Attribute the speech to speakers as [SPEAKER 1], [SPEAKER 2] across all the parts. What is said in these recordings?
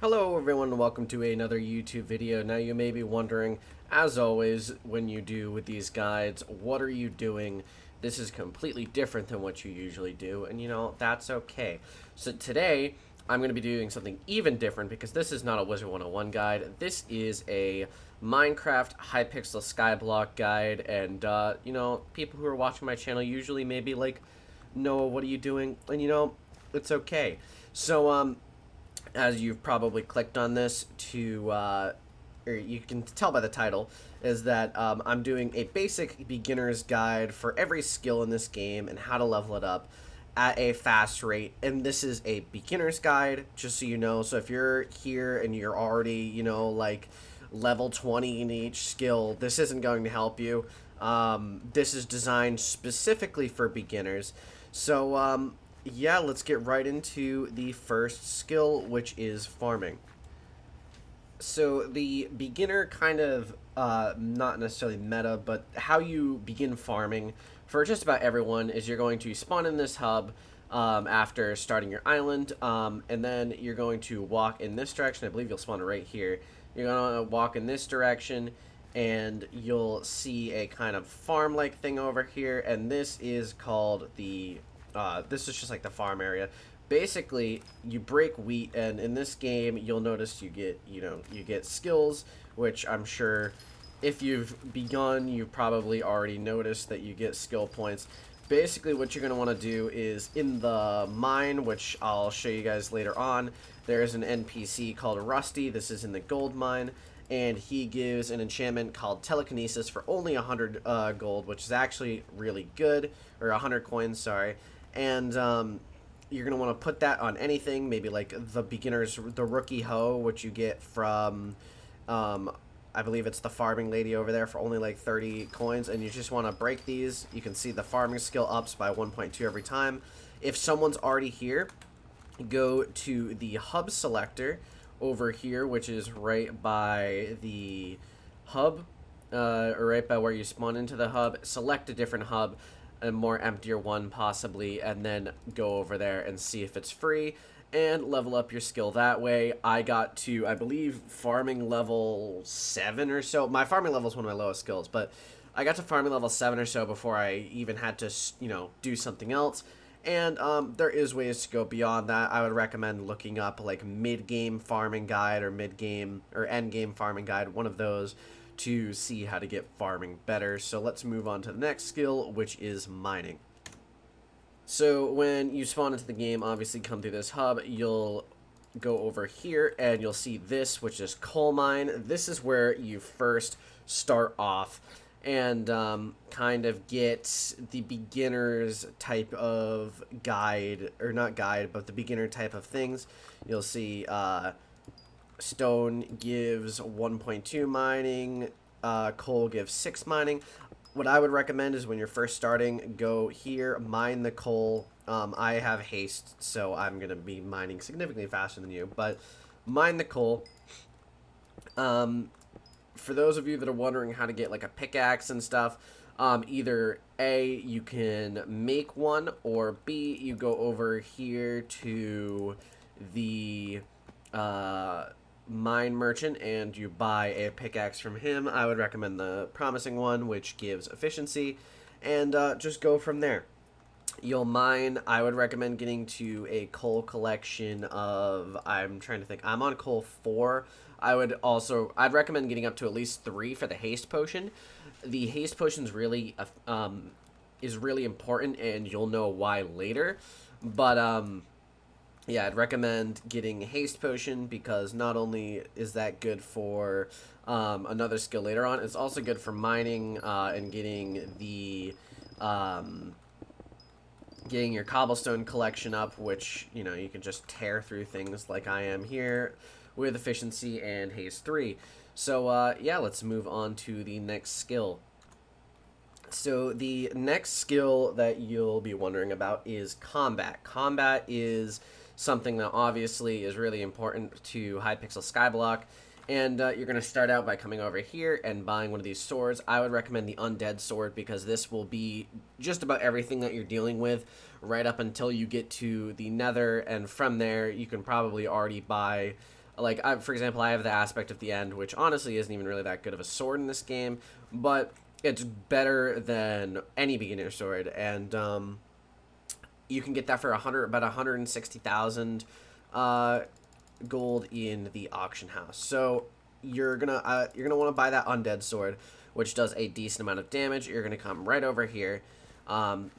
[SPEAKER 1] Hello everyone and welcome to another YouTube video. Now you may be wondering, as always, when you do with these guides, what are you doing? This is completely different than what you usually do, and that's okay. So today, I'm going to be doing something even different because this is not a Wizard 101 guide. This is a Minecraft Hypixel Skyblock guide, and people who are watching my channel usually maybe like, Noah, what are you doing? And it's okay. So, as you've probably clicked on this to, or you can tell by the title, is that I'm doing a basic beginner's guide for every skill in this game and how to level it up at a fast rate. And this is a beginner's guide, just so you know. So if you're here and you're already, like level 20 in each skill, this isn't going to help you. This is designed specifically for beginners. So, yeah, let's get right into the first skill, which is farming. So the beginner kind of, not necessarily meta, but how you begin farming for just about everyone is you're going to spawn in this hub after starting your island, and then you're going to walk in this direction. I believe you'll spawn right here. You're going to walk in this direction, and you'll see a kind of farm-like thing over here, and this is called the this is just like the farm area. Basically, you break wheat, and in this game, you'll notice you get skills, which I'm sure if you've begun, you've probably already noticed that you get skill points. Basically, what you're going to want to do is in the mine, which I'll show you guys later on, there's an NPC called Rusty. This is in the gold mine, and he gives an enchantment called telekinesis for only 100 gold, which is actually really good, or 100 coins, sorry. And you're going to want to put that on anything, maybe like the rookie hoe, which you get from, I believe it's the farming lady over there for only like 30 coins, and you just want to break these. You can see the farming skill ups by 1.2 every time. If someone's already here, go to the hub selector over here, which is right by the hub, or right by where you spawn into the hub. Select a different hub, a more emptier one possibly, and then go over there and see if it's free and level up your skill that way. I got to, I believe, farming level 7 or so. My farming level is one of my lowest skills, but I got to farming level 7 or so before I even had to, do something else. And there is ways to go beyond that. I would recommend looking up like mid-game farming guide or mid-game or end-game farming guide, one of those, to see how to get farming better. So let's move on to the next skill, which is mining. So when you spawn into the game, obviously come through this hub, you'll go over here and you'll see this, which is coal mine. This is where you first start off and kind of get the beginner's type of guide, or not guide, but the beginner type of things. You'll see stone gives 1.2 mining, coal gives 6 mining. What I would recommend is when you're first starting, go here, mine the coal. I have haste, so I'm going to be mining significantly faster than you, but mine the coal. For those of you that are wondering how to get like a pickaxe and stuff, either A, you can make one, or B, you go over here to the mine merchant and you buy a pickaxe from him. I would recommend the promising one, which gives efficiency, and just go from there. You'll mine. I would recommend getting to a coal collection of, I'm trying to think, I'm on coal 4. I'd recommend getting up to at least 3 for the haste potion. The haste potion is really important, and you'll know why later. But yeah, I'd recommend getting haste potion because not only is that good for another skill later on, it's also good for mining and getting your cobblestone collection up, which you can just tear through things like I am here with efficiency and haste 3. So yeah, let's move on to the next skill. So the next skill that you'll be wondering about is combat. Combat is something that obviously is really important to Hypixel Skyblock, and you're going to start out by coming over here and buying one of these swords. I would recommend the undead sword because this will be just about everything that you're dealing with right up until you get to the nether, and from there you can probably already buy Like, for example, I have the aspect of the end, which honestly isn't even really that good of a sword in this game, but it's better than any beginner sword, and you can get that for about 160,000 gold in the auction house. So you're gonna want to buy that undead sword, which does a decent amount of damage. You're gonna come right over here,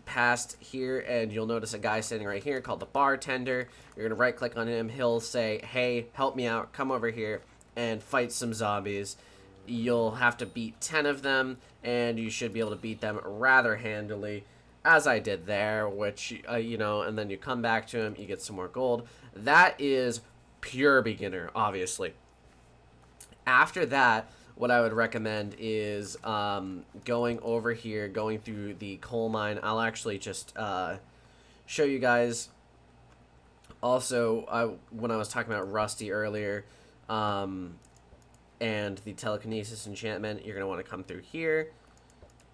[SPEAKER 1] past here, and you'll notice a guy standing right here called the bartender. You're gonna right click on him. He'll say, hey, help me out, come over here and fight some zombies. You'll have to beat 10 of them, and you should be able to beat them rather handily, as I did there, which, you know, and then you come back to him, you get some more gold. That is pure beginner, obviously. After that, what I would recommend is going over here, going through the coal mine. I'll actually just show you guys. Also, when I was talking about Rusty earlier, and the telekinesis enchantment, you're going to want to come through here,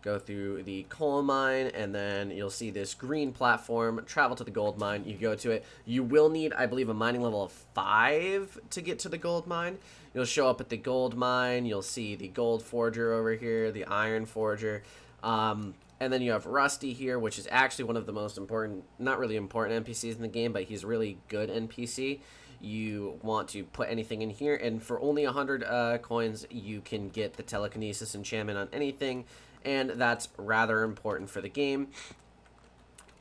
[SPEAKER 1] go through the coal mine, and then you'll see this green platform. Travel to the gold mine. You go to it. You will need, I believe, a mining level of 5 to get to the gold mine. You'll show up at the gold mine. You'll see the gold forger over here, the iron forger, and then you have Rusty here, which is actually one of the most important, not really important NPCs in the game, but he's a really good NPC. You want to put anything in here, and for only 100 coins, you can get the telekinesis enchantment on anything, and that's rather important for the game.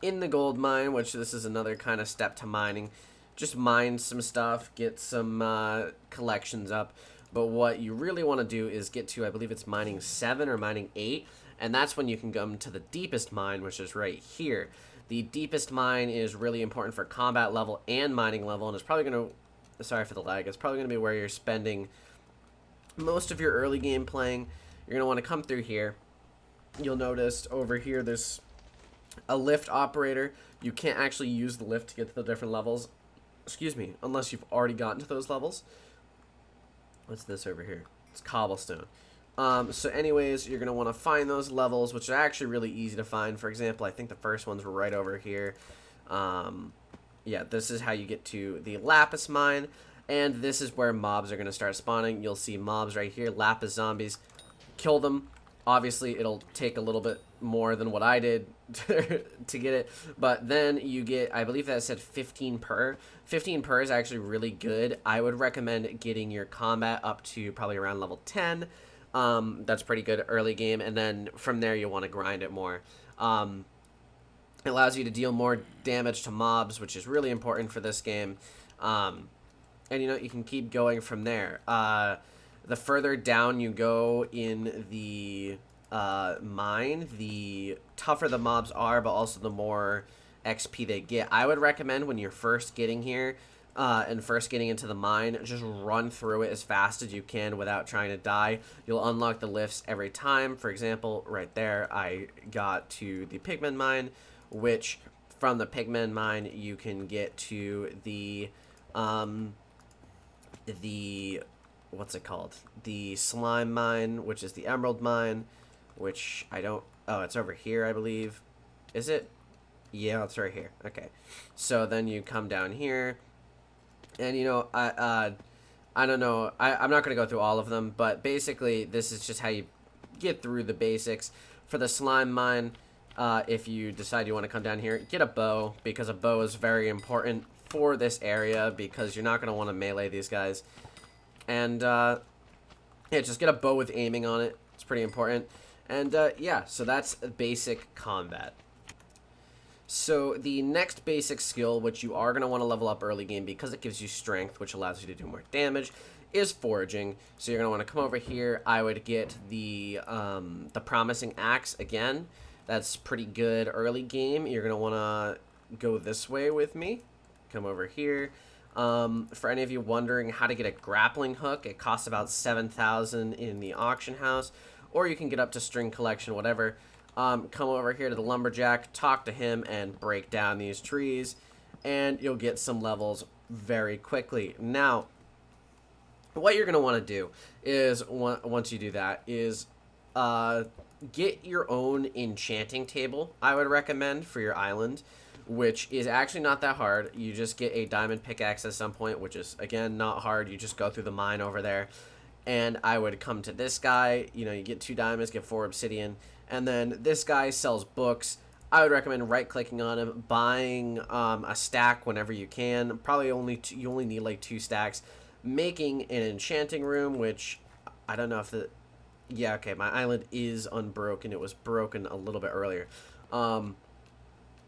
[SPEAKER 1] In the gold mine, which this is another kind of step to mining, just mine some stuff, get some collections up, but what you really want to do is get to, I believe it's mining 7 or mining 8, and that's when you can come to the deepest mine, which is right here. The deepest mine is really important for combat level and mining level, and it's probably going to, sorry for the lag, it's probably going to be where you're spending most of your early game playing. You're going to want to come through here. You'll notice over here there's a lift operator. You can't actually use the lift to get to the different levels, excuse me, unless you've already gotten to those levels. What's this over here? It's cobblestone. So anyways, you're going to want to find those levels, which are actually really easy to find. For example, I think the first ones were right over here. Yeah, this is how you get to the lapis mine, and this is where mobs are going to start spawning. You'll see mobs right here, lapis zombies. Kill them. Obviously, it'll take a little bit more than what I did to get it, but then you get, I believe that said 15 per. 15 per is actually really good. I would recommend getting your combat up to probably around level 10. That's pretty good early game, and then from there you'll want to grind it more. It allows you to deal more damage to mobs, which is really important for this game, and you know, you can keep going from there. The further down you go in the mine, the tougher the mobs are, but also the more XP they get. I would recommend when you're first getting here and first getting into the mine, just run through it as fast as you can without trying to die. You'll unlock the lifts every time. For example, right there, I got to the pigman mine, which from the pigman mine you can get to the what's it called? The slime mine, which is the emerald mine, which I don't, oh, it's over here, I believe. Is it? Yeah, it's right here. Okay. So then you come down here, and you know, I don't know, I'm not going to go through all of them, but basically this is just how you get through the basics. For the slime mine, if you decide you want to come down here, get a bow, because a bow is very important for this area, because you're not going to want to melee these guys. And yeah, just get a bow with aiming on it. It's pretty important. And yeah, so that's basic combat. So the next basic skill, which you are going to want to level up early game because it gives you strength, which allows you to do more damage, is foraging. So you're going to want to come over here. I would get the promising axe again. That's pretty good early game. You're going to want to go this way with me. Come over here. For any of you wondering how to get a grappling hook, it costs about 7,000 in the auction house, or you can get up to string collection, whatever. Come over here to the lumberjack, talk to him, and break down these trees, and you'll get some levels very quickly. Now, what you're going to want to do is, once you do that, is get your own enchanting table, I would recommend, for your island, which is actually not that hard. You just get a diamond pickaxe at some point, which is, again, not hard. You just go through the mine over there. And I would come to this guy. You know, you get 2 diamonds, get 4 obsidian. And then this guy sells books. I would recommend right-clicking on him, buying a stack whenever you can. Probably you only need like 2 stacks. Making an enchanting room, which I don't know if the... Yeah, okay, my island is unbroken. It was broken a little bit earlier.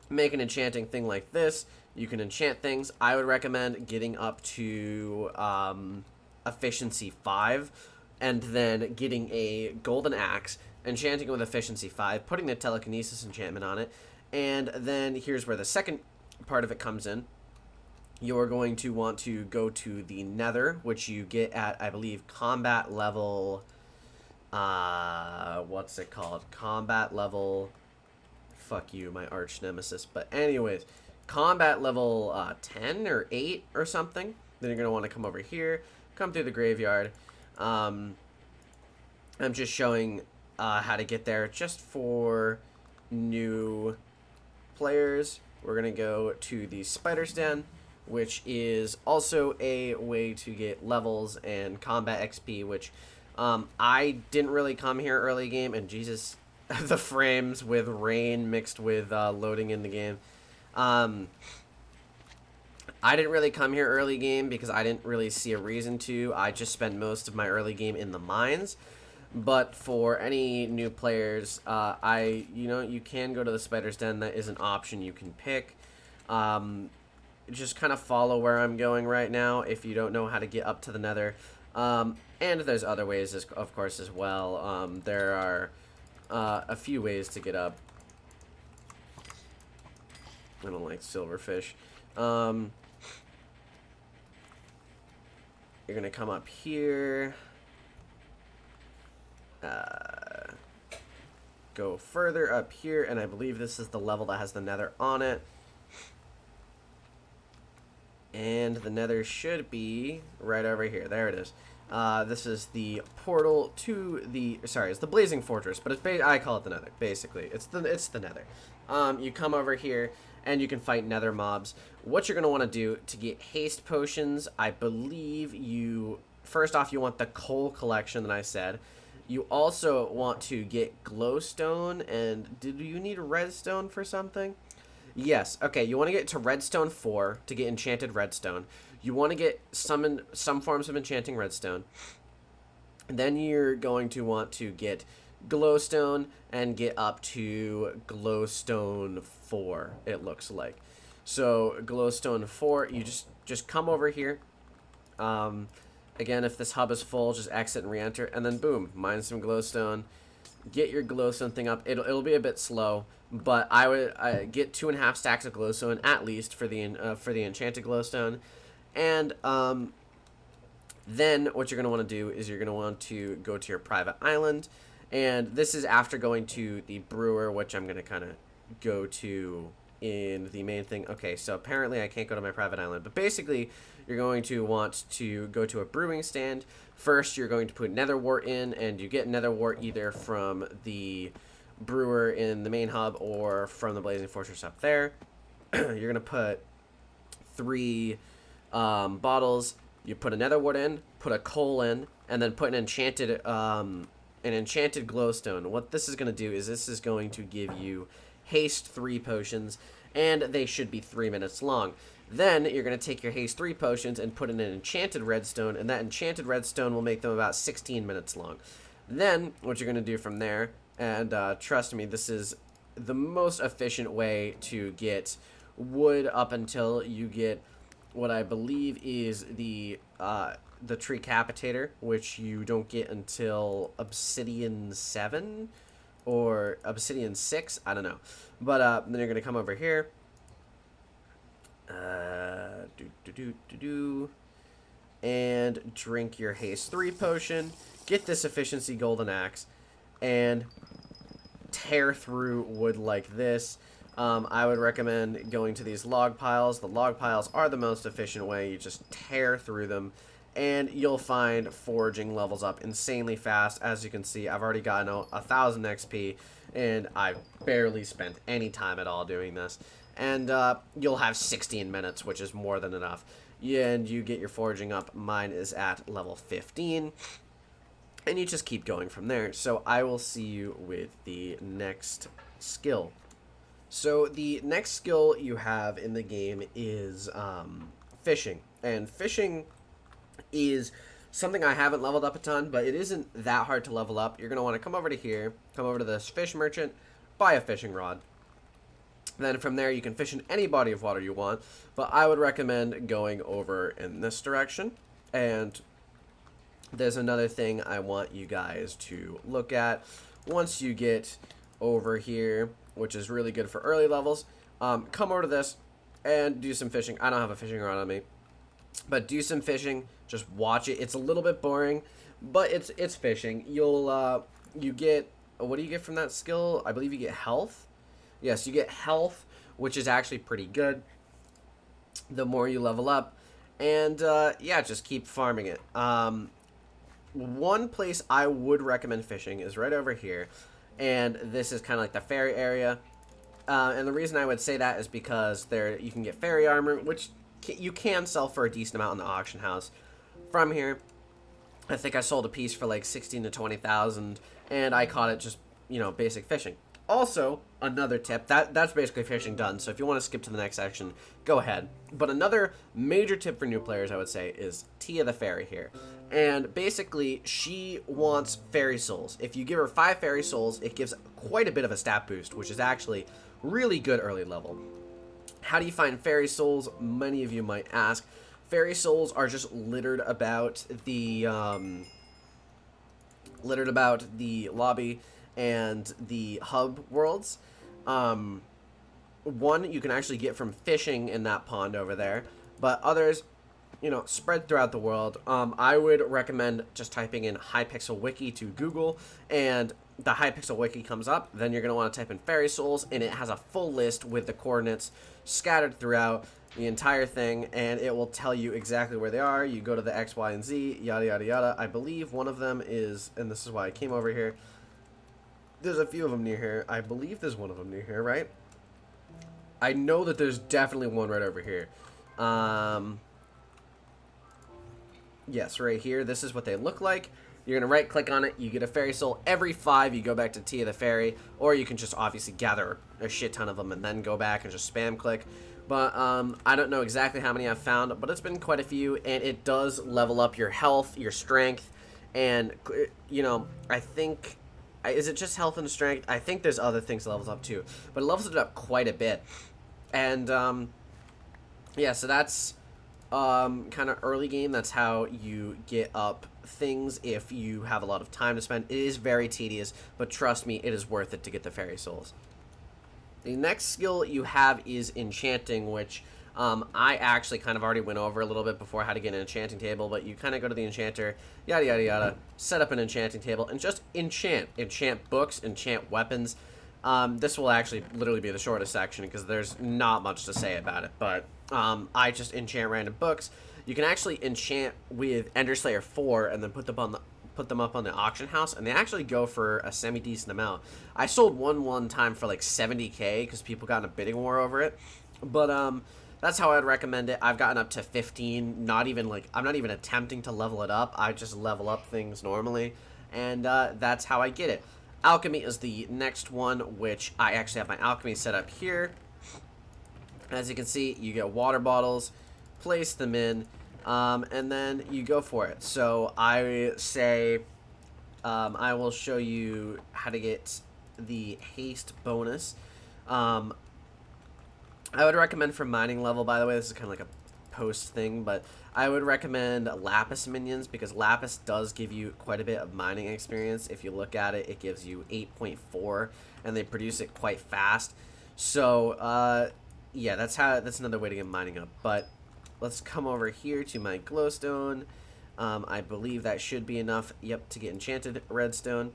[SPEAKER 1] Make an enchanting thing like this. You can enchant things. I would recommend getting up to efficiency 5 and then getting a golden axe, enchanting with efficiency 5, putting the telekinesis enchantment on it, and then here's where the second part of it comes in. You're going to want to go to the nether, which you get at, I believe, combat level... what's it called? Combat level... Fuck you, my arch nemesis. But anyways, combat level 10 or 8 or something. Then you're going to want to come over here, come through the graveyard. I'm just showing how to get there just for new players. We're going to go to the spider's den, which is also a way to get levels and combat XP, which I didn't really come here early game, and Jesus... the frames with rain mixed with loading in the game. I didn't really come here early game because I didn't really see a reason to. I just spent most of my early game in the mines. But for any new players, you can go to the spider's den. That is an option you can pick. Just kind of follow where I'm going right now if you don't know how to get up to the nether. And there's other ways, of course, as well. There are... a few ways to get up. I don't like silverfish. You're gonna come up here. Go further up here, and I believe this is the level that has the nether on it. And the nether should be right over here. There it is. This is the portal to the... Sorry, it's the Blazing Fortress, but I call it the nether, basically. It's the nether. You come over here, and you can fight nether mobs. What you're going to want to do to get haste potions, I believe you... First off, you want the coal collection that I said. You also want to get glowstone, and did you need redstone for something? Yes, okay, you want to get to redstone 4 to get enchanted redstone. You want to get some forms of enchanting redstone. And then you're going to want to get glowstone and get up to glowstone 4, it looks like. So glowstone 4, you just come over here. Again, if this hub is full, just exit and re-enter, and then boom, mine some glowstone. Get your glowstone thing up. It'll be a bit slow, but I would get 2.5 stacks of glowstone at least for the enchanted glowstone. And then what you're going to want to do is you're going to want to go to your private island. And this is after going to the brewer, which I'm going to kind of go to in the main thing. Okay, so apparently I can't go to my private island. But basically, you're going to want to go to a brewing stand. First, you're going to put nether wart in, and you get nether wart either from the brewer in the main hub or from the Blazing Fortress up there. You're going to put 3... bottles. You put a nether wart in, put a coal in, and then put an enchanted glowstone. What this is going to do is this is going to give you haste 3 potions, and they should be 3 minutes long. Then you're going to take your haste 3 potions and put in an enchanted redstone, and that enchanted redstone will make them about 16 minutes long. Then what you're going to do from there, and trust me, this is the most efficient way to get wood up until you get what I believe is the tree capitator, which you don't get until Obsidian 7 or Obsidian 6, I don't know. But then you're gonna come over here, and drink your haste 3 potion, get this efficiency golden axe, and tear through wood like this. I would recommend going to these log piles. The log piles are the most efficient way. You just tear through them, and you'll find foraging levels up insanely fast. As you can see, I've already gotten 1,000 XP, and I barely spent any time at all doing this. and you'll have 16 minutes, which is more than enough. Yeah, and you get your foraging up. Mine is at level 15, and you just keep going from there. So I will see you with the next skill. So the next skill you have in the game is fishing, and fishing is something I haven't leveled up a ton, but it isn't that hard to level up. You're going to want to come over to here, come over to this fish merchant, buy a fishing rod. Then from there you can fish in any body of water you want, but I would recommend going over in this direction. And there's another thing I want you guys to look at. Once you get over here, which is really good for early levels, come over to this and do some fishing. I don't have a fishing rod on me, but do some fishing. Just watch it. It's a little bit boring, but it's fishing. You get, what do you get from that skill? I believe you get health. Yes, you get health, which is actually pretty good the more you level up. And yeah, just keep farming it. One place I would recommend fishing is right over here, and this is kind of like the ferry area. And the reason I would say that is because there you can get ferry armor, which you can sell for a decent amount in the auction house. From here, I think I sold a piece for like 16 to 20,000, and I caught it just, you know, basic fishing. Also, another tip, that's basically fishing done, so if you want to skip to the next section, go ahead. But another major tip for new players, I would say, is Tia the Fairy here. And basically, she wants fairy souls. If you give her 5 fairy souls, it gives quite a bit of a stat boost, which is actually really good early level. How do you find fairy souls? Many of you might ask. Fairy souls are just littered about the lobby and the hub worlds. One you can actually get from fishing in that pond over there, but others, you know, spread throughout the world. I would recommend just typing in Hypixel Wiki to Google, and the Hypixel Wiki comes up. Then you're going to want to type in fairy souls, and it has a full list with the coordinates scattered throughout the entire thing, and it will tell you exactly where they are. You go to the X, Y, and Z, yada, yada, yada. I believe one of them is, and this is why I came over here, there's a few of them near here. I believe there's one of them near here, right? I know that there's definitely one right over here. Yes, right here. This is what they look like. You're going to right click on it. You get a fairy soul. Every 5 you go back to Tia the Fairy, or you can just obviously gather a shit ton of them and then go back and just spam click. But I don't know exactly how many I've found, but it's been quite a few, and it does level up your health, your strength, and, you know, I think, is it just health and strength? I think there's other things that levels up too, but it levels it up quite a bit. And yeah, so that's kind of early game. That's how you get up things if you have a lot of time to spend. It is very tedious, but trust me, it is worth it to get the fairy souls. The next skill you have is enchanting, which I actually kind of already went over a little bit before how to get an enchanting table, but you kind of go to the enchanter, yada, yada, yada, set up an enchanting table, and just enchant. Enchant books, enchant weapons. This will actually literally be the shortest section because there's not much to say about it, but I just enchant random books. You can actually enchant with Ender Slayer 4 and then put them up on the auction house, and they actually go for a semi-decent amount. I sold one time for like 70k because people got in a bidding war over it, but that's how I'd recommend it. I've gotten up to 15, I'm not even attempting to level it up. I just level up things normally, and that's how I get it. Alchemy is the next one, which I actually have my alchemy set up here. As you can see, you get water bottles, place them in, and then you go for it. So I say I will show you how to get the haste bonus. I would recommend for mining level, by the way, this is kind of like a post thing, but I would recommend Lapis minions because Lapis does give you quite a bit of mining experience. If you look at it, it gives you 8.4, and they produce it quite fast. So yeah, that's another way to get mining up. But let's come over here to my glowstone. I believe that should be enough, yep, to get enchanted redstone.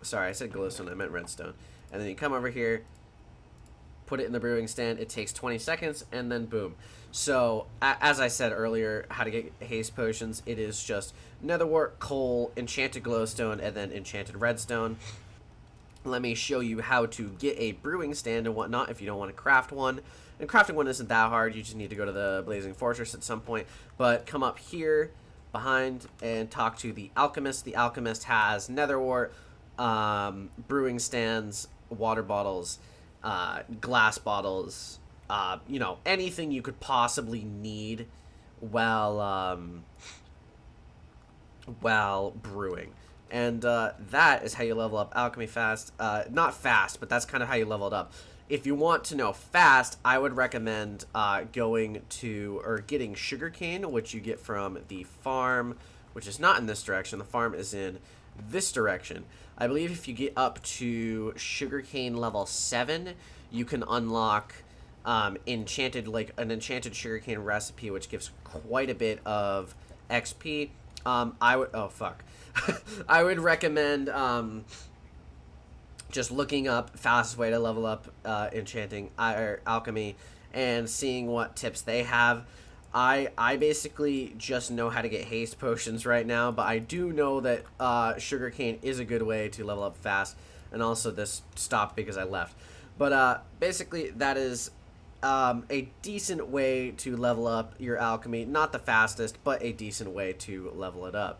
[SPEAKER 1] Sorry, I said glowstone, I meant redstone. And then you come over here, put it in the brewing stand. It takes 20 seconds, and then boom. So, as I said earlier, how to get haste potions, it is just netherwort, coal, enchanted glowstone, and then enchanted redstone. let me show you how to get a brewing stand and whatnot if you don't want to craft one. And crafting one isn't that hard. You just need to go to the Blazing Fortress at some point. But come up here behind and talk to the alchemist. The alchemist has nether wart, brewing stands, water bottles, glass bottles, you know, anything you could possibly need while brewing. And that is how you level up alchemy fast. Not fast, but that's kind of how you level it up. If you want to know fast, I would recommend going to, or getting sugarcane, which you get from the farm, which is not in this direction. The farm is in this direction. I believe if you get up to sugarcane level 7, you can unlock enchanted, like an enchanted sugarcane recipe, which gives quite a bit of XP. I would, oh fuck. I would recommend just looking up fastest way to level up enchanting or alchemy and seeing what tips they have. I basically just know how to get haste potions right now, but I do know that sugarcane is a good way to level up fast, and also this stopped because I left. But basically that is a decent way to level up your alchemy. Not the fastest, but a decent way to level it up.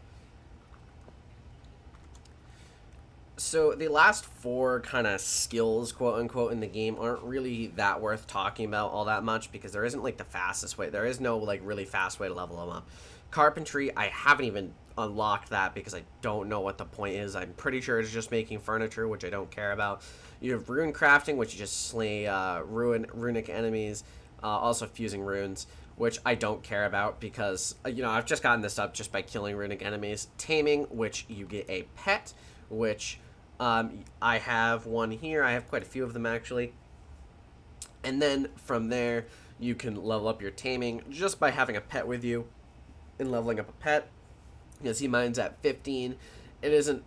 [SPEAKER 1] So the last 4 kind of skills, quote unquote, in the game aren't really that worth talking about all that much because there isn't like the fastest way. There is no like really fast way to level them up. Carpentry, I haven't even unlocked that because I don't know what the point is. I'm pretty sure it's just making furniture, which I don't care about. You have rune crafting, which you just slay runic enemies, also fusing runes, which I don't care about because, you know, I've just gotten this up just by killing runic enemies. Taming, which you get a pet, which I have one here. I have quite a few of them, actually. And then from there, you can level up your taming just by having a pet with you and leveling up a pet. You can see mine's at 15. It isn't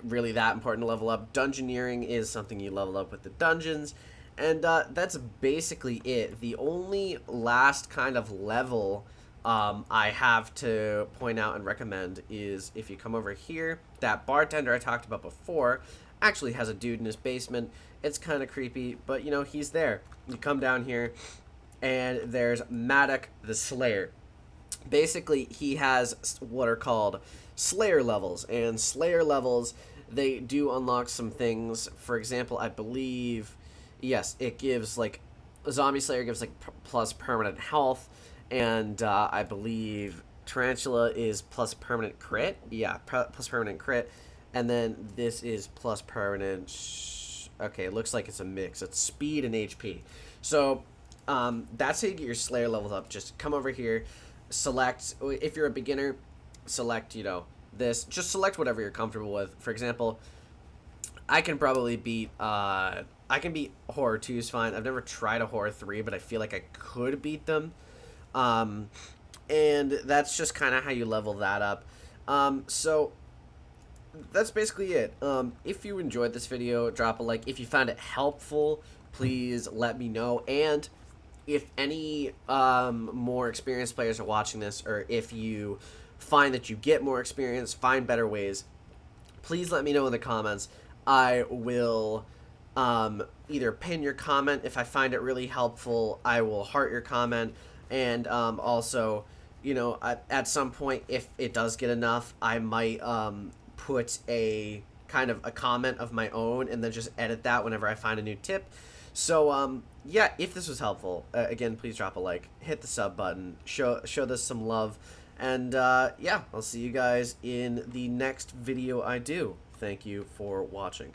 [SPEAKER 1] really that important to level up. Dungeoneering is something you level up with the dungeons. And that's basically it. The only last kind of level I have to point out and recommend is if you come over here, that bartender I talked about before actually has a dude in his basement. It's kind of creepy, but you know, he's there. You come down here and there's Maddock the Slayer. Basically, he has what are called Slayer levels, and Slayer levels, they do unlock some things. For example, I believe, yes, it gives like, Zombie Slayer gives like plus permanent health, and I believe Tarantula is plus permanent crit. Yeah, plus permanent crit. And then this is plus permanent. Okay, it looks like it's a mix. It's speed and HP. So that's how you get your Slayer levels up. Just come over here, select. If you're a beginner, select, you know, this. Just select whatever you're comfortable with. For example, I can probably beat. I can beat Horror 2 is fine. I've never tried a Horror 3, but I feel like I could beat them. And that's just kind of how you level that up. So that's basically it. If you enjoyed this video, drop a like. If you found it helpful, please let me know. And if any more experienced players are watching this, or if you find that you get more experience, find better ways, please let me know in the comments. I will either pin your comment if I find it really helpful. I will heart your comment. And also, you know, at some point, if it does get enough, I might put a kind of a comment of my own and then just edit that whenever I find a new tip. So, yeah, if this was helpful, again, please drop a like, hit the sub button, show this some love, and yeah, I'll see you guys in the next video I do. Thank you for watching.